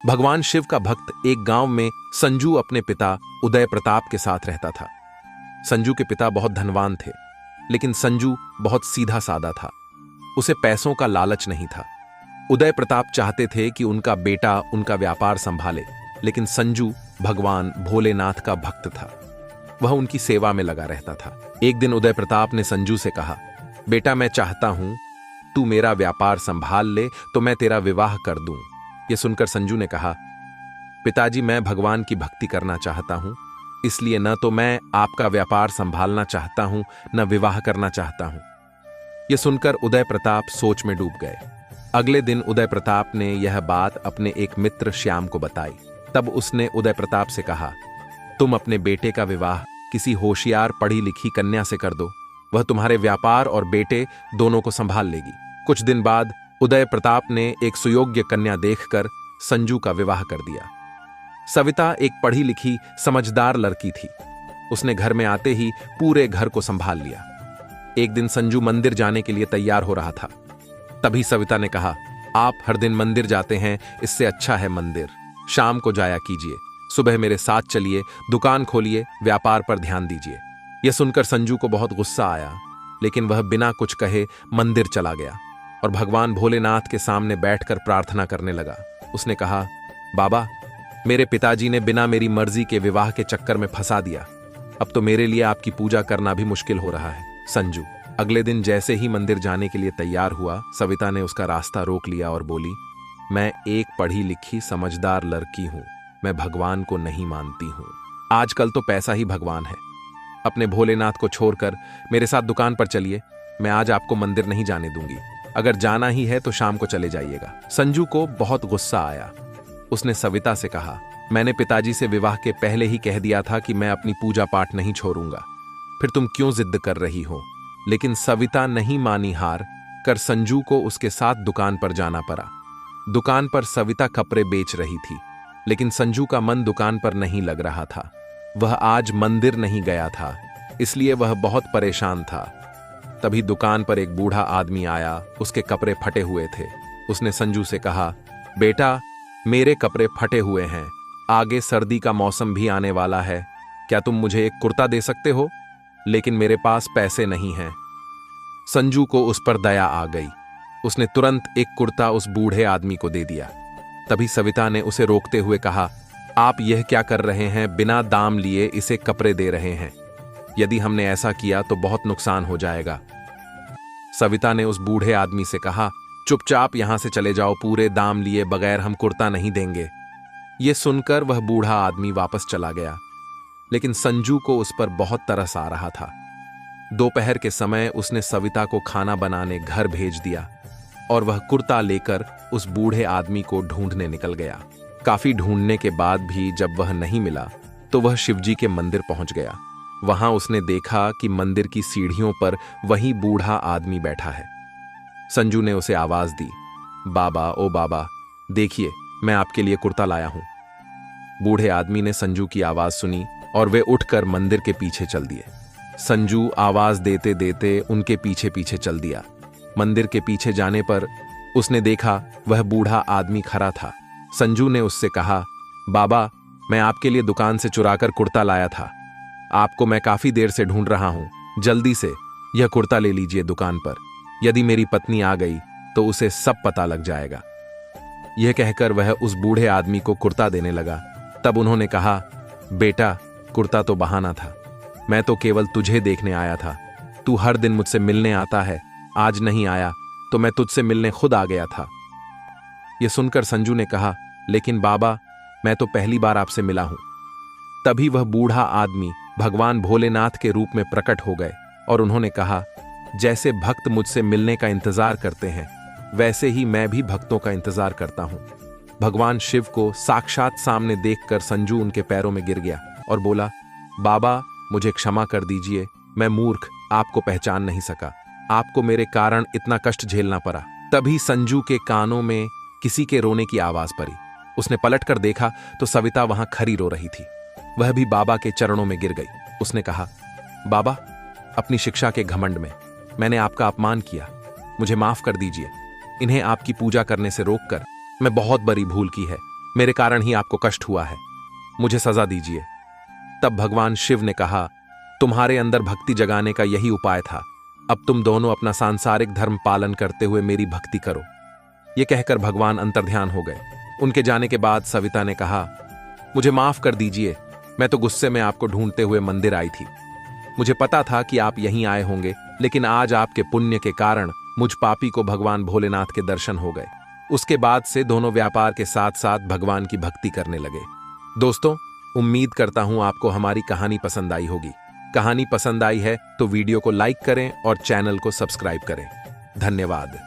भगवान शिव का भक्त एक गांव में संजू अपने पिता उदय प्रताप के साथ रहता था। संजू के पिता बहुत धनवान थे, लेकिन संजू बहुत सीधा साधा था। उसे पैसों का लालच नहीं था। उदय प्रताप चाहते थे कि उनका बेटा उनका व्यापार संभाले, लेकिन संजू भगवान भोलेनाथ का भक्त था। वह उनकी सेवा में लगा रहता था। एक दिन उदय प्रताप ने संजू से कहा, बेटा मैं चाहता हूं तू मेरा व्यापार संभाल ले तो मैं तेरा विवाह कर दूं। यह सुनकर संजू ने कहा, पिताजी मैं भगवान की भक्ति करना चाहता हूं, इसलिए न तो मैं आपका व्यापार संभालना चाहता हूं न विवाह करना चाहता हूं। यह सुनकर उदय प्रताप सोच में डूब गए। अगले दिन उदय प्रताप ने यह बात अपने एक मित्र श्याम को बताई। तब उसने उदय प्रताप से कहा, तुम अपने बेटे का विवाह किसी होशियार पढ़ी लिखी कन्या से कर दो, वह तुम्हारे व्यापार और बेटे दोनों को संभाल लेगी। कुछ दिन बाद उदय प्रताप ने एक सुयोग्य कन्या देखकर संजू का विवाह कर दिया। सविता एक पढ़ी लिखी समझदार लड़की थी। उसने घर में आते ही पूरे घर को संभाल लिया। एक दिन संजू मंदिर जाने के लिए तैयार हो रहा था। तभी सविता ने कहा, आप हर दिन मंदिर जाते हैं, इससे अच्छा है मंदिर शाम को जाया कीजिए। सुबह मेरे साथ चलिए, दुकान खोलिए, व्यापार पर ध्यान दीजिए। यह सुनकर संजू को बहुत गुस्सा आया, लेकिन वह बिना कुछ कहे मंदिर चला गया और भगवान भोलेनाथ के सामने बैठकर प्रार्थना करने लगा। उसने कहा, बाबा मेरे पिताजी ने बिना मेरी मर्जी के विवाह के चक्कर में फंसा दिया। अब तो मेरे लिए आपकी पूजा करना भी मुश्किल हो रहा है। संजू अगले दिन जैसे ही मंदिर जाने के लिए तैयार हुआ, सविता ने उसका रास्ता रोक लिया और बोली, मैं एक पढ़ी लिखी समझदार लड़की हूं, मैं भगवान को नहीं मानती हूं। आजकल तो पैसा ही भगवान है। अपने भोलेनाथ को छोड़कर मेरे साथ दुकान पर चलिए, मैं आज आपको मंदिर नहीं जाने दूंगी। अगर जाना ही है तो शाम को चले जाइएगा। संजू को बहुत गुस्सा आया। उसने सविता से कहा, मैंने पिताजी से विवाह के पहले ही कह दिया था कि मैं अपनी पूजा पाठ नहीं छोड़ूंगा, फिर तुम क्यों जिद कर रही हो। लेकिन सविता नहीं मानी, हार कर संजू को उसके साथ दुकान पर जाना पड़ा। दुकान पर सविता कपड़े बेच रही थी, लेकिन संजू का मन दुकान पर नहीं लग रहा था। वह आज मंदिर नहीं गया था, इसलिए वह बहुत परेशान था। तभी दुकान पर एक बूढ़ा आदमी आया। उसके कपड़े फटे हुए थे। उसने संजू से कहा, बेटा मेरे कपड़े फटे हुए हैं, आगे सर्दी का मौसम भी आने वाला है, क्या तुम मुझे एक कुर्ता दे सकते हो? लेकिन मेरे पास पैसे नहीं हैं। संजू को उस पर दया आ गई। उसने तुरंत एक कुर्ता उस बूढ़े आदमी को दे दिया। तभी सविता ने उसे रोकते हुए कहा, आप यह क्या कर रहे हैं? बिना दाम लिए इसे कपड़े दे रहे हैं। यदि हमने ऐसा किया तो बहुत नुकसान हो जाएगा। सविता ने उस बूढ़े आदमी से कहा, चुपचाप यहां से चले जाओ, पूरे दाम लिए बगैर हम कुर्ता नहीं देंगे। यह सुनकर वह बूढ़ा आदमी वापस चला गया, लेकिन संजू को उस पर बहुत तरस आ रहा था। दोपहर के समय उसने सविता को खाना बनाने घर भेज दिया और वह कुर्ता लेकर उस बूढ़े आदमी को ढूंढने निकल गया। काफी ढूंढने के बाद भी जब वह नहीं मिला तो वह शिवजी के मंदिर पहुंच गया। वहां उसने देखा कि मंदिर की सीढ़ियों पर वही बूढ़ा आदमी बैठा है। संजू ने उसे आवाज दी, बाबा ओ बाबा, देखिए मैं आपके लिए कुर्ता लाया हूं। बूढ़े आदमी ने संजू की आवाज सुनी और वे उठकर मंदिर के पीछे चल दिए। संजू आवाज देते देते उनके पीछे पीछे चल दिया। मंदिर के पीछे जाने पर उसने देखा वह बूढ़ा आदमी खड़ा था। संजू ने उससे कहा, बाबा मैं आपके लिए दुकान से चुराकर कुर्ता लाया था, आपको मैं काफी देर से ढूंढ रहा हूं, जल्दी से यह कुर्ता ले लीजिए दुकान पर। यदि मेरी पत्नी आ गई तो उसे सब पता लग जाएगा। यह कहकर वह उस बूढ़े आदमी को कुर्ता देने लगा। तब उन्होंने कहा, बेटा कुर्ता तो बहाना था, मैं तो केवल तुझे देखने आया था। तू हर दिन मुझसे मिलने आता है, आज नहीं आया तो मैं तुझसे मिलने खुद आ गया था। यह सुनकर संजू ने कहा, लेकिन बाबा मैं तो पहली बार आपसे मिला हूं। तभी वह बूढ़ा आदमी भगवान भोलेनाथ के रूप में प्रकट हो गए और उन्होंने कहा, जैसे भक्त मुझसे मिलने का इंतजार करते हैं, वैसे ही मैं भी भक्तों का इंतजार करता हूं। भगवान शिव को साक्षात सामने देखकर संजू उनके पैरों में गिर गया और बोला, बाबा मुझे क्षमा कर दीजिए, मैं मूर्ख आपको पहचान नहीं सका, आपको मेरे कारण इतना कष्ट झेलना पड़ा। तभी संजू के कानों में किसी के रोने की आवाज पड़ी। उसने पलटकर देखा तो सविता वहां खड़ी रो रही थी। वह भी बाबा के चरणों में गिर गई। उसने कहा, बाबा अपनी शिक्षा के घमंड में मैंने आपका अपमान किया, मुझे माफ कर दीजिए। इन्हें आपकी पूजा करने से रोककर मैं बहुत बड़ी भूल की है। मेरे कारण ही आपको कष्ट हुआ है, मुझे सजा दीजिए। तब भगवान शिव ने कहा, तुम्हारे अंदर भक्ति जगाने का यही उपाय था, अब तुम दोनों अपना सांसारिक धर्म पालन करते हुए मेरी भक्ति करो। यह कहकर भगवान अंतर्ध्यान हो गए। उनके जाने के बाद सविता ने कहा, मुझे माफ कर दीजिए, मैं तो गुस्से में आपको ढूंढते हुए मंदिर आई थी। मुझे पता था कि आप यहीं आए होंगे, लेकिन आज आपके पुण्य के कारण मुझ पापी को भगवान भोलेनाथ के दर्शन हो गए। उसके बाद से दोनों व्यापार के साथ साथ भगवान की भक्ति करने लगे। दोस्तों, उम्मीद करता हूं आपको हमारी कहानी पसंद आई होगी। कहानी पसंद आई है तो वीडियो को लाइक करें और चैनल को सब्सक्राइब करें। धन्यवाद।